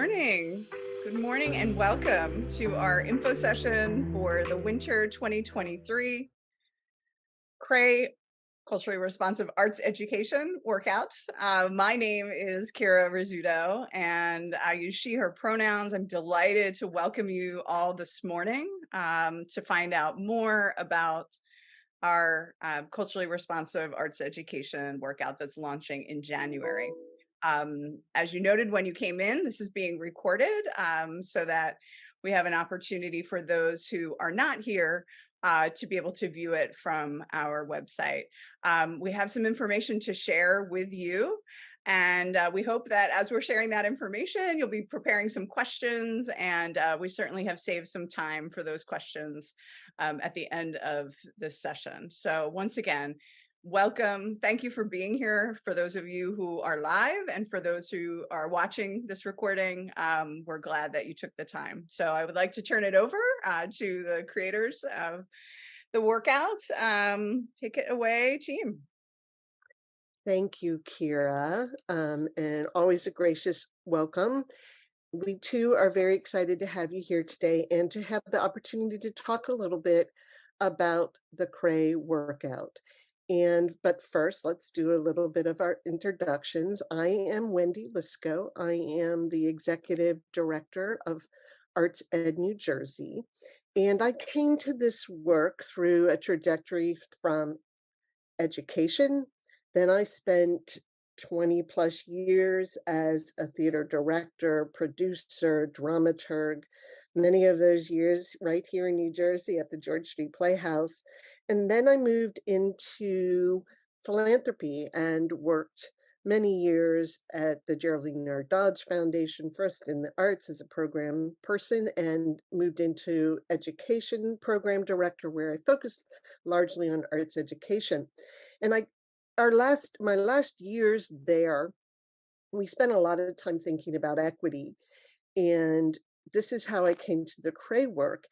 morning. Good morning and welcome to our info session for the winter 2023 Crae Culturally Responsive Arts Education workout. My name is Kira Rizzuto and I use she, her pronouns. I'm delighted to welcome you all this morning to find out more about our culturally responsive arts education workout that's launching in January. As you noted when you came in, this is being recorded so that we have an opportunity for those who are not here to be able to view it from our website. We have some information to share with you. And we hope that as we're sharing that information, you'll be preparing some questions, and we certainly have saved some time for those questions at the end of this session. So once again, welcome. Thank you for being here. For those of you who are live and for those who are watching this recording, we're glad that you took the time. So I would like to turn it over to the creators of the workout. Take it away, team. Thank you, Kira, and always a gracious welcome. We too are very excited to have you here today and to have the opportunity to talk a little bit about the Crae workout. But first, let's do a little bit of our introductions. I am Wendy Lisko. I am the Executive Director of Arts Ed New Jersey. And I came to this work through a trajectory from education. Then I spent 20 plus years as a theater director, producer, dramaturg, many of those years right here in New Jersey at the George Street Playhouse. And then I moved into philanthropy and worked many years at the Geraldine R. Dodge Foundation, first in the arts as a program person, and moved into education program director, where I focused largely on arts education. And my last years there, we spent a lot of time thinking about equity. And this is how I came to the Crae work.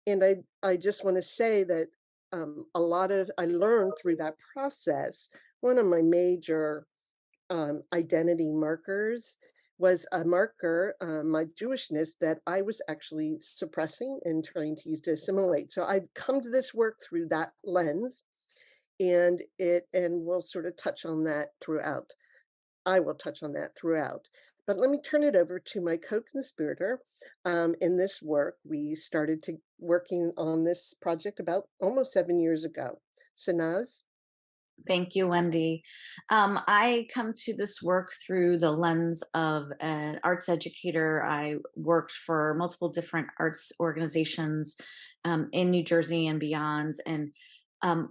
And I just want to say that I learned through that process. One of my major identity markers was a marker, my Jewishness, that I was actually suppressing and trying to use to assimilate. So I've come to this work through that lens, and we'll sort of touch on that throughout. I will touch on that throughout. But let me turn it over to my co-conspirator in this work. We started working on this project about almost 7 years ago. Sanaz? Thank you, Wendy. I come to this work through the lens of an arts educator. I worked for multiple different arts organizations in New Jersey and beyond, and um,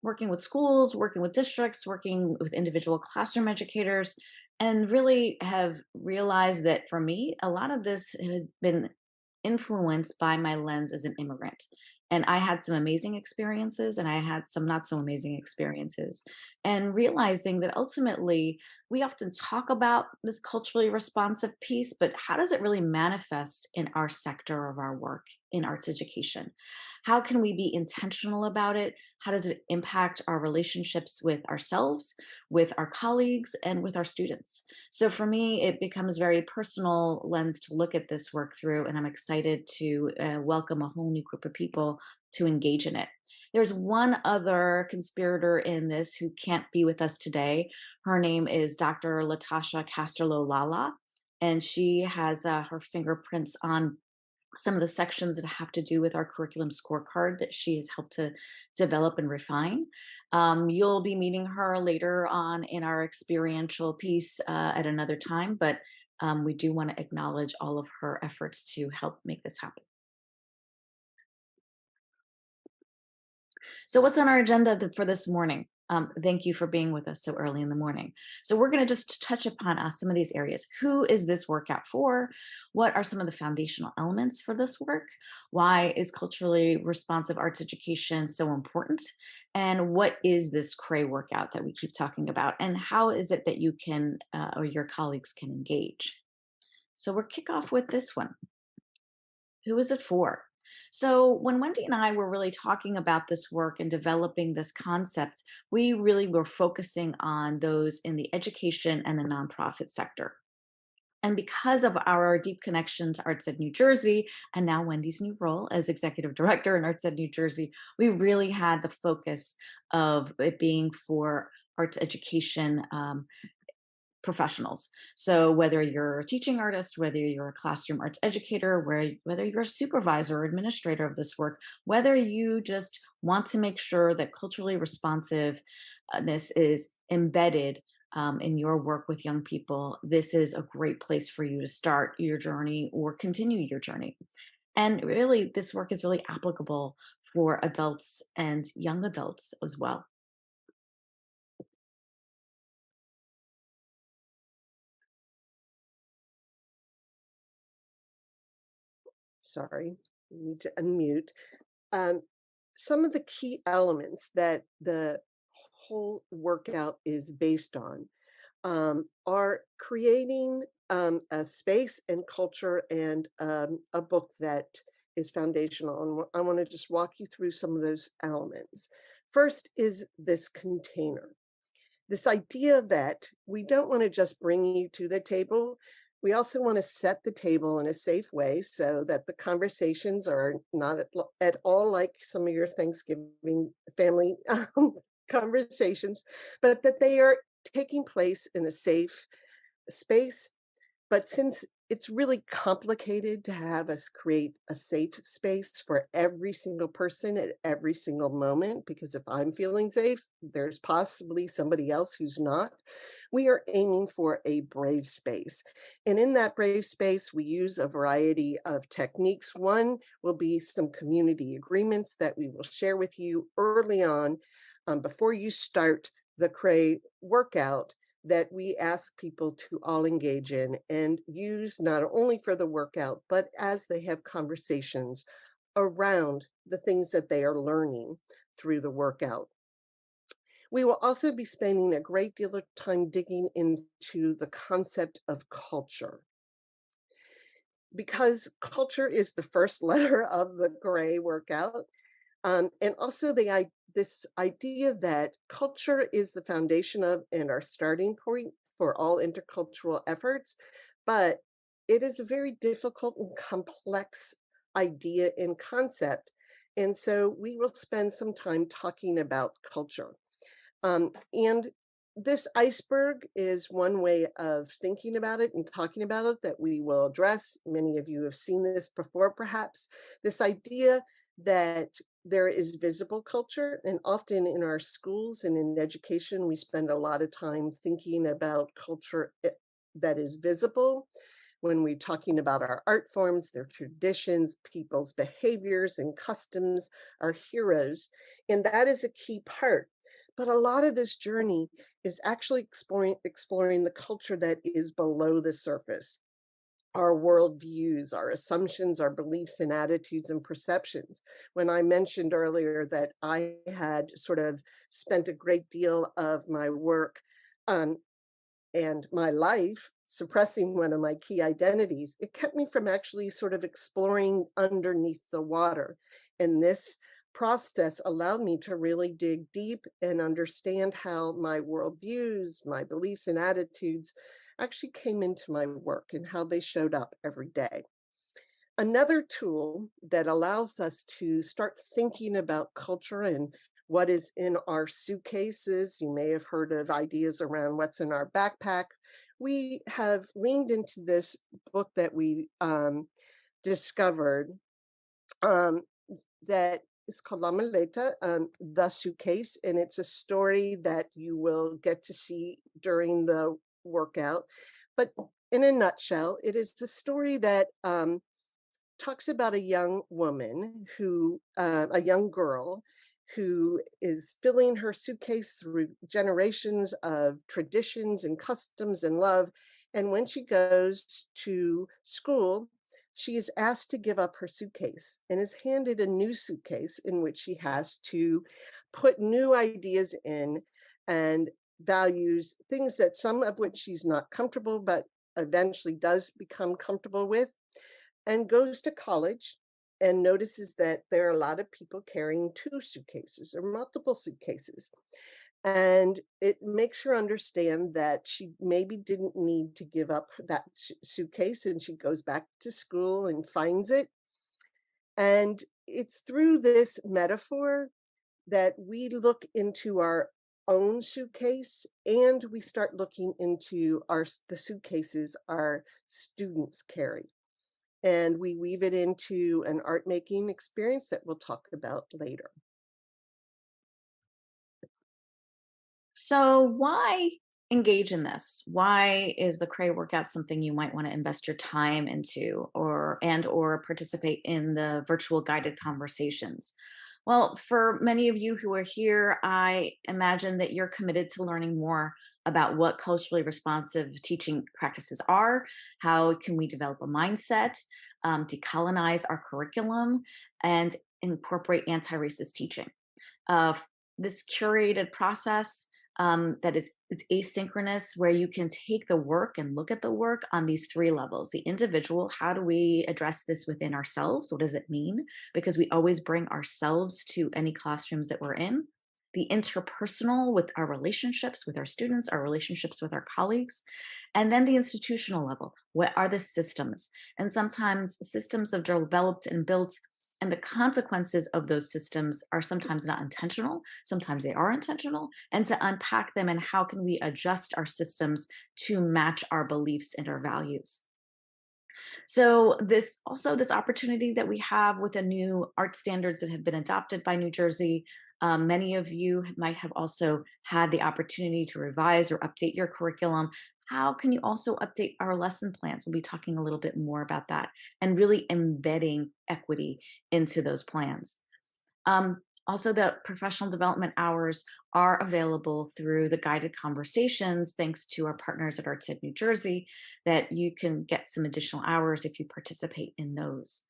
working with schools, working with districts, working with individual classroom educators, and really have realized that for me, a lot of this has been influenced by my lens as an immigrant. And I had some amazing experiences and I had some not so amazing experiences. And realizing that ultimately we often talk about this culturally responsive piece, but how does it really manifest in our sector of our work in arts education? How can we be intentional about it? How does it impact our relationships with ourselves, with our colleagues, and with our students? So for me, it becomes very personal lens to look at this work through, and I'm excited to welcome a whole new group of people to engage in it. There's one other conspirator in this who can't be with us today. Her name is Dr. Latasha Casterlo Lala, and she has her fingerprints on some of the sections that have to do with our curriculum scorecard that she has helped to develop and refine. You'll be meeting her later on in our experiential piece at another time, but we do want to acknowledge all of her efforts to help make this happen. So what's on our agenda for this morning? Thank you for being with us so early in the morning. So we're going to just touch upon some of these areas. Who is this workout for? What are some of the foundational elements for this work? Why is culturally responsive arts education so important? And what is this Crae workout that we keep talking about? And how is it that you can or your colleagues can engage? So we'll kick off with this one. Who is it for? So, when Wendy and I were really talking about this work and developing this concept, we really were focusing on those in the education and the nonprofit sector. And because of our deep connection to Arts Ed New Jersey, and now Wendy's new role as executive director in Arts Ed New Jersey, we really had the focus of it being for arts education professionals. So whether you're a teaching artist, whether you're a classroom arts educator, whether you're a supervisor or administrator of this work, whether you just want to make sure that culturally responsiveness is embedded in your work with young people, this is a great place for you to start your journey or continue your journey. And really, this work is really applicable for adults and young adults as well. Sorry, I need to unmute. Um, some of the key elements that the whole workout is based on are creating a space and culture and a book that is foundational. And I want to just walk you through some of those elements. First is this container. This idea that we don't want to just bring you to the table. We also want to set the table in a safe way so that the conversations are not at all like some of your Thanksgiving family conversations, but that they are taking place in a safe space. But since it's really complicated to have us create a safe space for every single person at every single moment, because if I'm feeling safe, there's possibly somebody else who's not, we are aiming for a brave space. And in that brave space, we use a variety of techniques. One will be some community agreements that we will share with you early on before you start the Crae workout, that we ask people to all engage in and use not only for the workout, but as they have conversations around the things that they are learning through the workout. We will also be spending a great deal of time digging into the concept of culture, because culture is the first letter of the Crae workout. And also this idea that culture is the foundation of and our starting point for all intercultural efforts, but it is a very difficult and complex idea and concept. And so we will spend some time talking about culture. And this iceberg is one way of thinking about it and talking about it that we will address. Many of you have seen this before, perhaps. This idea that there is visible culture, and often in our schools and in education, we spend a lot of time thinking about culture that is visible. When we're talking about our art forms, their traditions, people's behaviors and customs, our heroes, and that is a key part. But a lot of this journey is actually exploring the culture that is below the surface, our worldviews, our assumptions, our beliefs and attitudes and perceptions. When I mentioned earlier that I had sort of spent a great deal of my work and my life suppressing one of my key identities, it kept me from actually sort of exploring underneath the water. And this process allowed me to really dig deep and understand how my worldviews, my beliefs and attitudes actually came into my work and how they showed up every day. Another tool that allows us to start thinking about culture and what is in our suitcases. You may have heard of ideas around what's in our backpack. We have leaned into this book that we discovered that is called La Maleta, The Suitcase, and it's a story that you will get to see during the workout. But in a nutshell, it is the story that talks about a young woman a young girl who is filling her suitcase through generations of traditions and customs and love. And when she goes to school, she is asked to give up her suitcase and is handed a new suitcase in which she has to put new ideas in and values, things that some of which she's not comfortable, but eventually does become comfortable with, and goes to college and notices that there are a lot of people carrying two suitcases or multiple suitcases. And it makes her understand that she maybe didn't need to give up that suitcase, and she goes back to school and finds it. And it's through this metaphor that we look into our own suitcase, and we start looking into the suitcases our students carry. And we weave it into an art making experience that we'll talk about later. So why engage in this? Why is the Crae workout something you might want to invest your time into or participate in the virtual guided conversations? Well, for many of you who are here, I imagine that you're committed to learning more about what culturally responsive teaching practices are, how can we develop a mindset, decolonize our curriculum, and incorporate anti-racist teaching. uh, this curated process that is it's asynchronous, where you can take the work and look at the work on these three levels: the individual, how do we address this within ourselves, what does it mean, because we always bring ourselves to any classrooms that we're in; the interpersonal, with our relationships with our students, our relationships with our colleagues; and then the institutional level, what are the systems. And sometimes systems have developed and built, and the consequences of those systems are sometimes not intentional, sometimes they are intentional, and to unpack them and how can we adjust our systems to match our beliefs and our values. So this opportunity that we have with the new art standards that have been adopted by New Jersey. Many of you might have also had the opportunity to revise or update your curriculum. How can you also update our lesson plans? We'll be talking a little bit more about that, and really embedding equity into those plans. Also, the professional development hours are available through the guided conversations, thanks to our partners at ArtsEd New Jersey, that you can get some additional hours if you participate in those.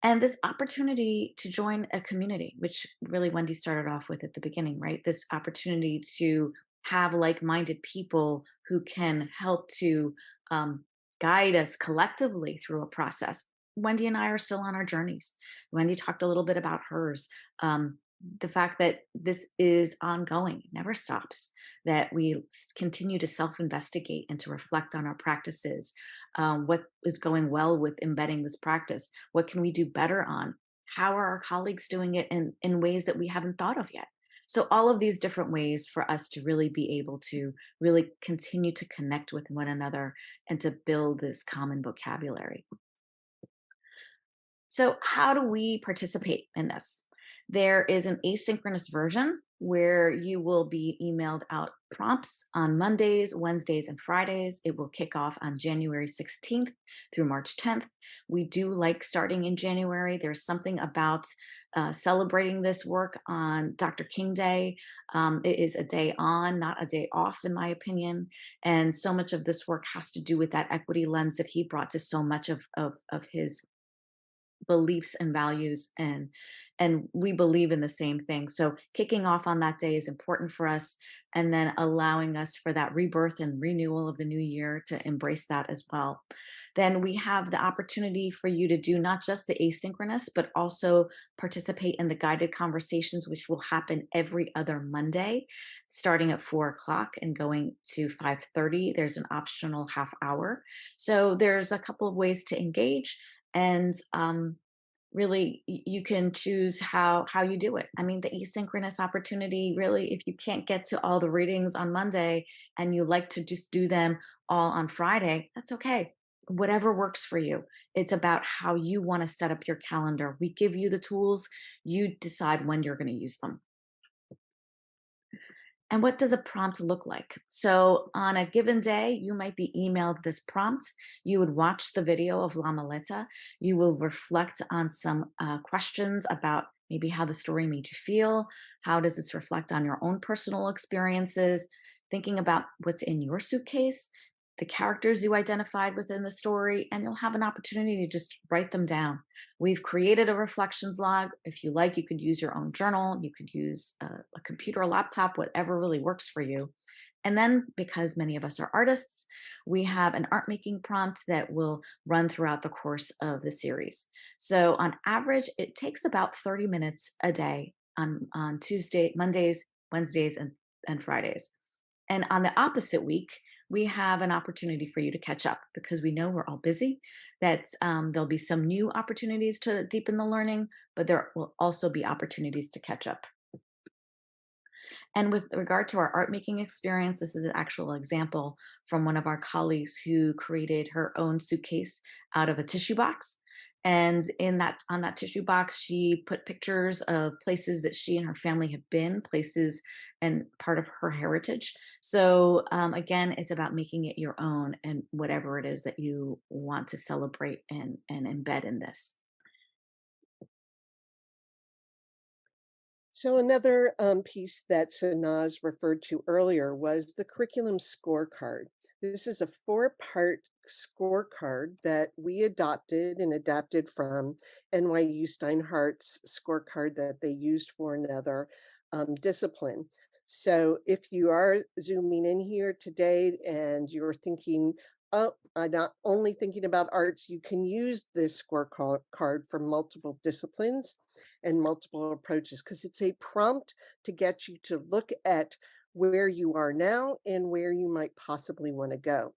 And this opportunity to join a community, which really Wendy started off with at the beginning, right? This opportunity to have like minded people who can help to um, guide us collectively through a process. Wendy and I are still on our journeys. Wendy talked a little bit about hers. Um, the fact that this is ongoing, never stops, that we continue to self investigate and to reflect on our practices. What is going well with embedding this practice? What can we do better on? How are our colleagues doing it in ways that we haven't thought of yet? So, all of these different ways for us to really be able to really continue to connect with one another and to build this common vocabulary. So, how do we participate in this? There is an asynchronous version where you will be emailed out prompts on Mondays, Wednesdays, and Fridays. It will kick off on January 16th through March 10th. We do like starting in January. There's something about celebrating this work on Dr. King Day. It is a day on, not a day off, in my opinion. And so much of this work has to do with that equity lens that he brought to so much of his beliefs and values, and we believe in the same thing. So kicking off on that day is important for us, and then allowing us for that rebirth and renewal of the new year to embrace that as well. Then we have the opportunity for you to do not just the asynchronous, but also participate in the guided conversations, which will happen every other Monday, starting at 4 o'clock and going to 5:30. There's an optional half hour. So there's a couple of ways to engage, and really you can choose how you do it. I mean, the asynchronous opportunity, really, if you can't get to all the readings on Monday and you like to just do them all on Friday, that's okay. Whatever works for you. It's about how you want to set up your calendar. We give you the tools, you decide when you're going to use them. And what does a prompt look like? So, on a given day, you might be emailed this prompt. You would watch the video of La Maleta. You will reflect on some questions about maybe how the story made you feel. How does this reflect on your own personal experiences? Thinking about what's in your suitcase, the characters you identified within the story, and you'll have an opportunity to just write them down. We've created a reflections log. If you like, you could use your own journal. You could use a computer, a laptop, whatever really works for you. And then, because many of us are artists, we have an art making prompt that will run throughout the course of the series. So, on average, it takes about 30 minutes a day on Mondays, Wednesdays, and Fridays. And on the opposite week, we have an opportunity for you to catch up because we know we're all busy. That there'll be some new opportunities to deepen the learning, but there will also be opportunities to catch up. And with regard to our art making experience, this is an actual example from one of our colleagues who created her own suitcase out of a tissue box. And in that on that tissue box, she put pictures of places that she and her family have been, places and part of her heritage. So again, it's about making it your own and whatever it is that you want to celebrate and embed in this. So another piece that Sanaz referred to earlier was the curriculum scorecard. This is a four-part scorecard that we adopted and adapted from NYU Steinhardt's scorecard that they used for another discipline. So if you are zooming in here today and you're thinking, oh, I'm not only thinking about arts, you can use this scorecard for multiple disciplines and multiple approaches because it's a prompt to get you to look at where you are now and where you might possibly want to go.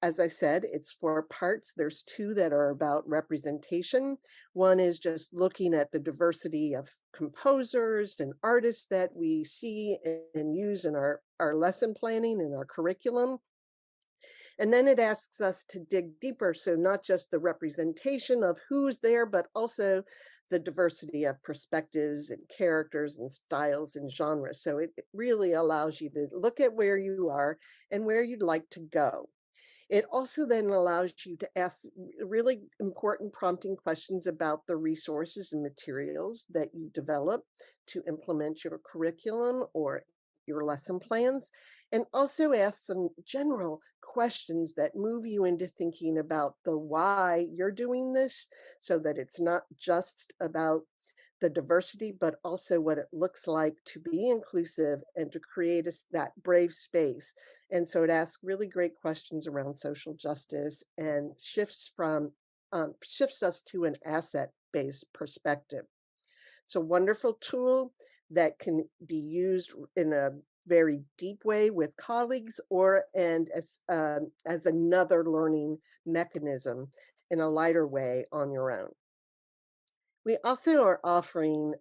As I said, it's four parts. There's two that are about representation. One is just looking at the diversity of composers and artists that we see and use in our lesson planning and our curriculum. And then it asks us to dig deeper. So not just the representation of who's there, but also the diversity of perspectives and characters and styles and genres. So it really allows you to look at where you are and where you'd like to go. It also then allows you to ask really important prompting questions about the resources and materials that you develop to implement your curriculum or your lesson plans, and also ask some general questions that move you into thinking about the why you're doing this so that it's not just about the diversity, but also what it looks like to be inclusive and to create that brave space. And so it asks really great questions around social justice and shifts us to an asset-based perspective. It's a wonderful tool that can be used in a very deep way with colleagues or and as another learning mechanism in a lighter way on your own. We also are offering,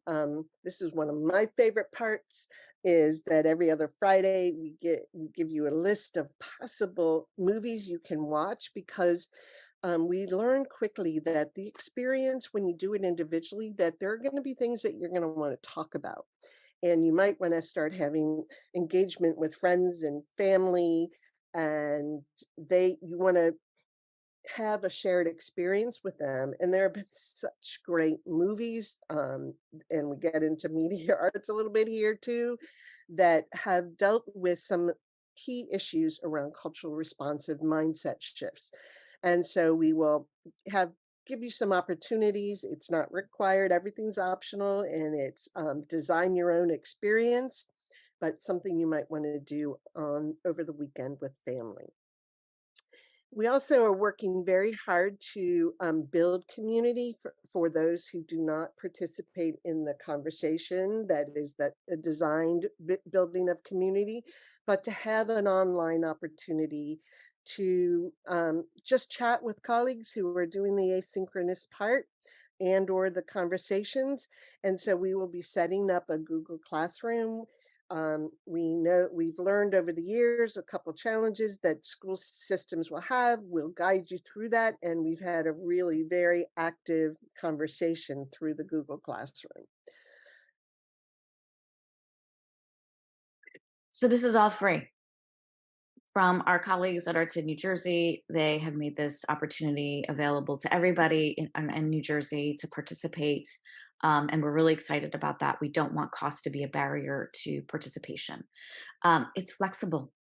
this is one of my favorite parts, is that every other Friday we give you a list of possible movies you can watch because we learn quickly that the experience when you do it individually, that there are going to be things that you're going to want to talk about. And you might want to start having engagement with friends and family, and you want to have a shared experience with them. And there have been such great movies, and we get into media arts a little bit here too, that have dealt with some key issues around cultural responsive mindset shifts. And so we will give you some opportunities. It's not required, everything's optional, and it's design your own experience, but something you might want to do over the weekend with family. We also are working very hard to build community for those who do not participate in the conversation that is a designed building of community, but to have an online opportunity to just chat with colleagues who are doing the asynchronous part and or the conversations. And so we will be setting up a Google Classroom. We've learned over the years a couple challenges that school systems will have. We'll guide you through that. And we've had a really very active conversation through the Google Classroom. So this is all free. From our colleagues at Arts in New Jersey, they have made this opportunity available to everybody in New Jersey to participate. And we're really excited about that. We don't want cost to be a barrier to participation. It's flexible.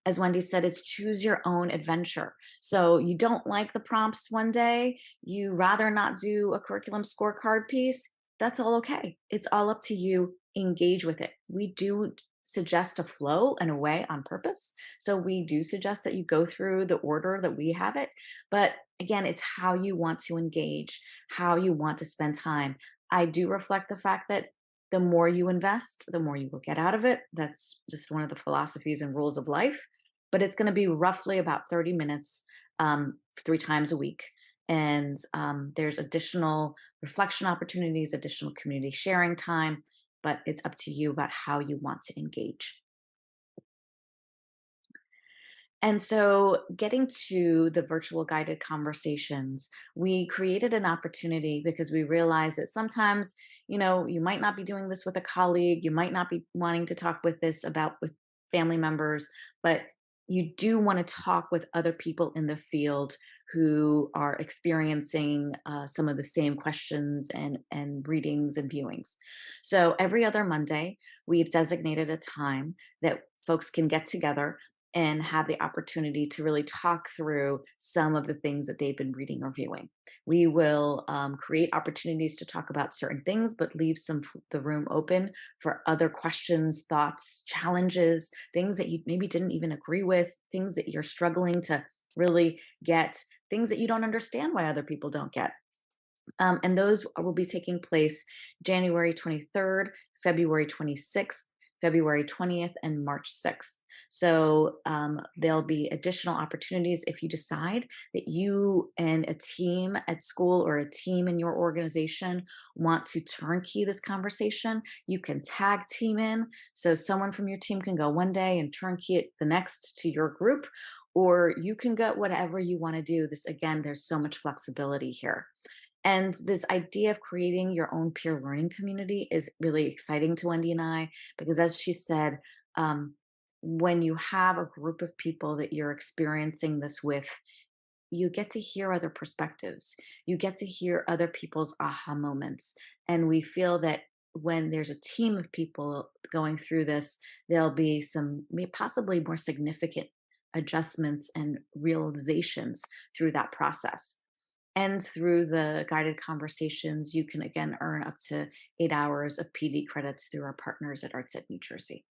As Wendy said, it's choose your own adventure. So you don't like the prompts one day, you rather not do a curriculum scorecard piece, that's all okay. It's all up to you. Engage with it. We do suggest a flow and a way on purpose. So we do suggest that you go through the order that we have it. But again, it's how you want to engage, how you want to spend time. I do reflect the fact that the more you invest, the more you will get out of it. That's just one of the philosophies and rules of life. But it's going to be roughly about 30 minutes, 3 times a week. And there's additional reflection opportunities, additional community sharing time, but it's up to you about how you want to engage. And so, getting to the virtual guided conversations, we created an opportunity because we realized that sometimes, you might not be doing this with a colleague, you might not be wanting to talk with family members, but you do want to talk with other people in the field who are experiencing some of the same questions and readings and viewings. So every other Monday, we've designated a time that folks can get together and have the opportunity to really talk through some of the things that they've been reading or viewing. We will create opportunities to talk about certain things, but leave the room open for other questions, thoughts, challenges, things that you maybe didn't even agree with, things that you're struggling to really get, things that you don't understand why other people don't get. And those will be taking place January 23rd, February 26th, February 20th, and March 6th. So there'll be additional opportunities if you decide that you and a team at school or a team in your organization want to turnkey this conversation. You can tag team in. So someone from your team can go one day and turnkey it the next to your group, or you can go whatever you want to do. This, again, there's so much flexibility here. And this idea of creating your own peer learning community is really exciting to Wendy and I, because as she said, um, when you have a group of people that you're experiencing this with, you get to hear other perspectives. You get to hear other people's aha moments. And we feel that when there's a team of people going through this, there'll be possibly more significant adjustments and realizations through that process. And through the guided conversations, you can again earn up to 8 hours of PD credits through our partners at Arts at New Jersey.